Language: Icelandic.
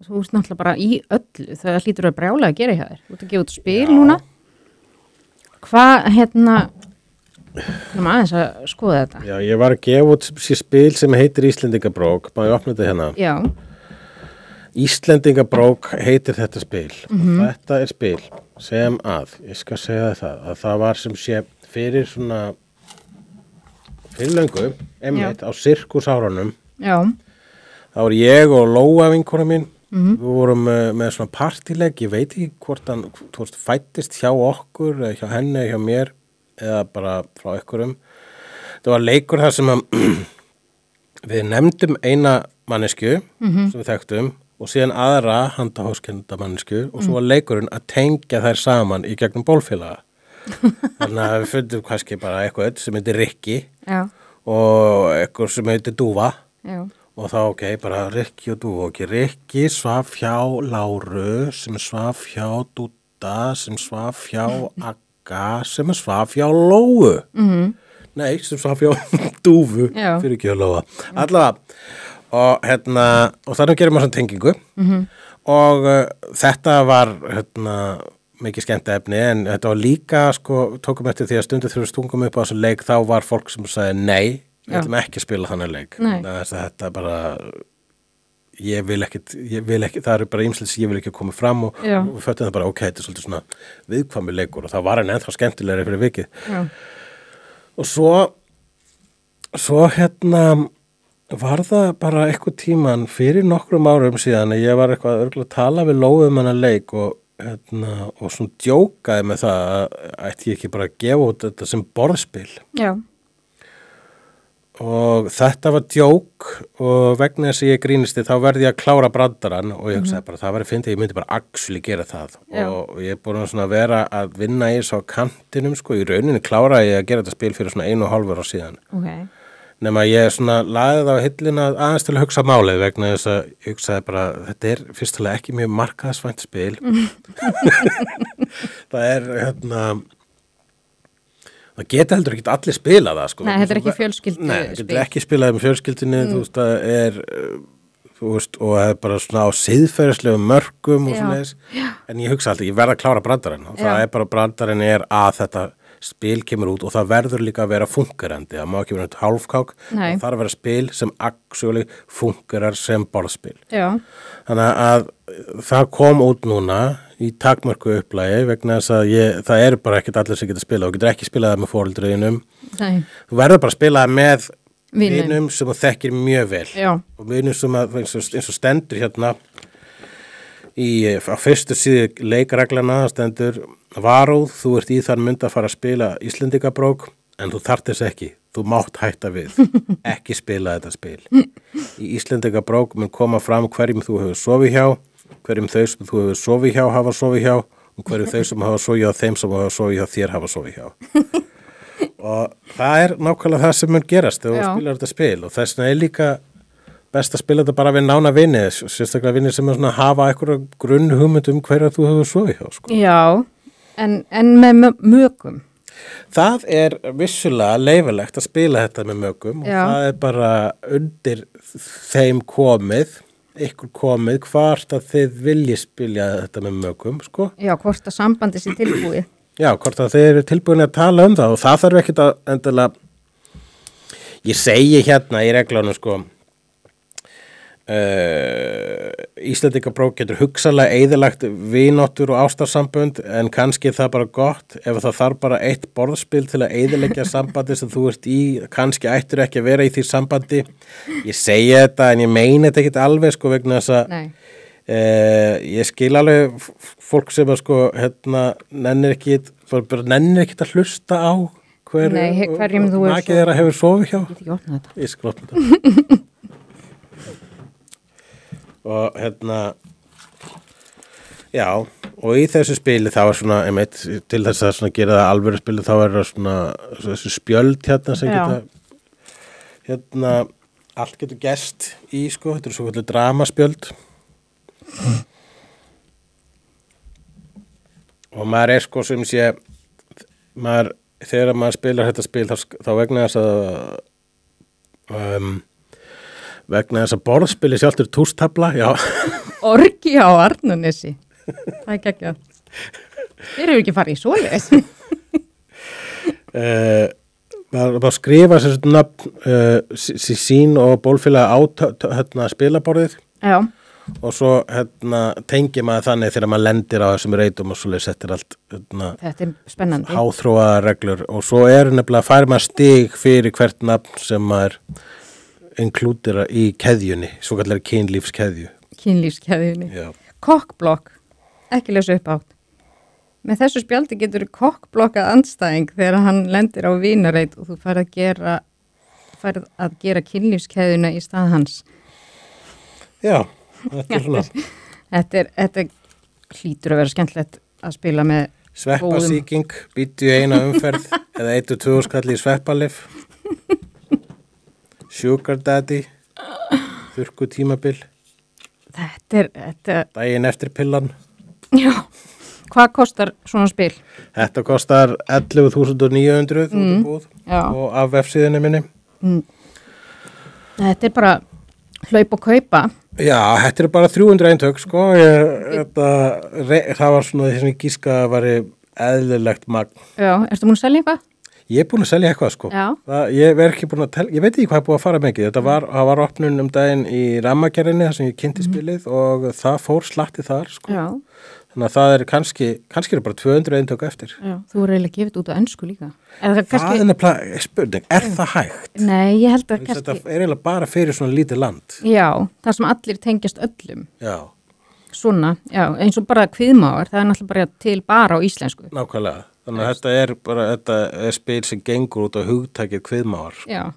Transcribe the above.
þú ert náttúrulega bara í öllu, það hlýtur að brjála að gera hjá þér, þú ert að gefa út spil núna hvað, aðeins að skoða þetta. Já, ég var að gefa út spil sem heitir Íslendingabrók, má ég opna þetta hérna? Já. Íslendingabrók heitir þetta spil. Þetta er spil sem ég skal segja að það var sem sé fyrir löngu, einmitt á sirkusárunum. Já. Það var ég og Lóa vinkona mín, við vorum með svona partileg, ég veit ekki hvort hann fættist hjá okkur, eða hjá henni, eða hjá mér, eða bara frá einhverjum. Það var leikur þar sem við nefndum eina mannesku sem við þekktum og síðan aðra handahóskennda mannesku og svo var leikurinn að tengja þær saman í gegnum bólfélaga. Þannig að við fundum kannski bara eitthvað sem heitir Rikki og eitthvað sem heitir Dúfa. Já. Og þá bara Rikki og Dúfa og Rikki svaf hjá Láru sem svaf hjá Dúdda sem svaf hjá Agga sem svaf hjá Lóu. Nei, sem svaf hjá Dúfu fyrir ekki að Lóa. Allavega og þannig gerum maður svona tengingu og þetta var mikið skemmt efni en þetta var líka tókum eftir því að stundu þegar við stungum upp á þessu leik þá var fólk sem sagði nei, við ætlum ekki að spila þannig leik. Þetta bara ég vil ekki, það eru bara ýmslega sem ég vil ekki koma fram og við föttum það bara þetta er svolítið svona viðkvæmur leikur og það var ennþá skemmtilegri fyrir vikið. Já. Og svo var það bara eitthvað tíman fyrir nokkrum árum síðan að ég var eitthvað örugglega að tala við Lóu þennan leik og svona djókaði með það að ætti ég ekki bara að gefa út þetta sem borðspil. Já. Og þetta var djók og vegna þess að ég grínist þá verði ég að klára brandarann og ég hugsaði bara það væri fyndið, ég myndi bara actually gera það. Já. Og ég er búin að svona vera að vinna í þessu á kantinum í rauninni kláraði ég að gera þetta spil fyrir svona 1,5 ára síðan. Okay. Nema ég svona lagði það á hillina aðeins til að hugsa málið vegna þess að ég hugsaði bara þetta er fyrstulega ekki mjög markaðsvænt spil. Það það geta heldur ekki allir spila það Nei, þetta er ekki fjölskyldu Nei, þetta er ekki spilað með fjölskyldinni þú veist, það er og það er bara svona á siðferðislegum mörkum og svona þess en ég hugsa alltaf, ég verð að klára brandarinn og það er bara brandarinn að þetta spil kemur út og það verður líka að vera fungerandi, það má ekki vera hálfkák það þarf að vera spil sem actually fungerar sem borðspil. Já. Þannig að það kom út núna í takmörku upplægi vegna þess að það eru bara ekkert allir sem geta spilað og getur ekki spilað það með foreldriðinum. Þú verður bara að spila það með vinum sem þú þekkir mjög vel. Já. Og vinum sem eins og stendur hérna á fyrstu síðu leikreglana stendur varúð, þú ert í þann mynd að fara að spila Íslendingabrók en þú þarft þess ekki, þú mátt hætta við ekki spila þetta spil. Í Íslendingabrók mun koma fram hverjum þú hefur sofið hjá, hverjum þau sem þú hefur sofið hjá hafa sofið hjá og hverjum þau sem hafa sofið hjá þeim sem hafa sofið hjá þér hafa sofið hjá. Og það er nákvæmlega það sem mun gerast þegar þú spilar þetta spil og þess vegna er líka best að spila þetta bara við nána vini, sérstaklega vini sem hafa einhverja grunnhugmynd hverja þú hefur sofið hjá. Já, en með mögum. Það er vissulega leyfilegt að spila þetta með mögum og það er bara undir þeim ykkur komið hvort að þið vilji spila þetta með mögum, Já, hvort að sambandi sé tilbúið. Já, hvort að þið eru tilbúin að tala um það og það þarf ekkert að endilega, ég segi hérna í reglunum Íslendingabrók getur hugsanlega eyðilagt vináttur og ástarsambönd en kannski er það bara gott ef það þarf bara eitt borðspil til að eyðileggja sambandi sem þú ert í kannski ættir ekki að vera í því sambandi ég segi þetta en ég meina þetta ekki alveg vegna þess að ég skil alveg fólk sem nennir ekki að hlusta á hverjum þú nakið þeirra hefur sofið hjá Ég get ekki opnað þetta Ég skal opna þetta og já, og í þessu spili þá er svona, einmitt, til þess að svona gera það alvöru spili þá er það svona þessu spjöld sem geta allt getur gerst í þetta er svo kvöldu dramaspjöld og maður er sem sé þegar maður spilar þetta spil þá vegna þess að Vegna þess að borðspili sjálftur tústabla, já. Orgi á Arnarnesi. Það er ekki að. Þeir eru ekki farið í svoleiðis. Maður skrifa sér nöfn sín og bólfélag á spilaborðið. Já. Og svo tengi maður þannig þegar maður lendir á þessum reitum og svoleiðis þetta allt þetta er spennandi. Háþróaðar reglur og svo nefnilega fær maður stig fyrir hvert nafn sem maður inklúdera í keðjunni, svo kallar kynlífskeðju. Kynlífskeðjunni. Já. Kokkblokk, ekki lesa upp átt. Með þessu spjaldi getur kokkblokkað andstæðing þegar hann lendir á vínareit og þú færð að gera kynlífskeðjuna í stað hans. Já, þetta er svona. Þetta hlýtur að vera skemmtilegt að spila með Sveppasýking, býttu í eina umferð eða 1-2 skall í sveppalif. Sugar Daddy, þurrku tímabil. Þetta Daginn eftir pillan. Já, hvað kostar svona spil? Þetta kostar 11.900 og af vefsíðunni minni. Þetta er bara hlaup og kaupa. Já, þetta er bara 300 eintök, sko. Það var svona því sem ég gíska að væri eðlilegt magn. Já, ertu múin að selja eitthvað? Ég er búin að selja eitthvað, sko. Ég veit ekki hvað er búið að fara mikið. Það var opnun daginn í rammagerðinni þar sem ég kynnti spilið og það fór slatti þar, sko. Já. Þannig að það er kannski er bara 200 eintök eftir. Já, þú er eiginlega gefið út á ensku líka. Það er nefnilega spurning, er það hægt? Nei, ég held að kannski. Þetta er eiginlega bara fyrir svona lítið land. Já, það sem allir tengjast öllum. Já. Svona, já, eins og bara kviðmáar, það er náttúrulega bara til bara á íslensku. Nákvæmlega. Þannig að þetta er spil sem gengur út á hugtakið kviðmáar. Já,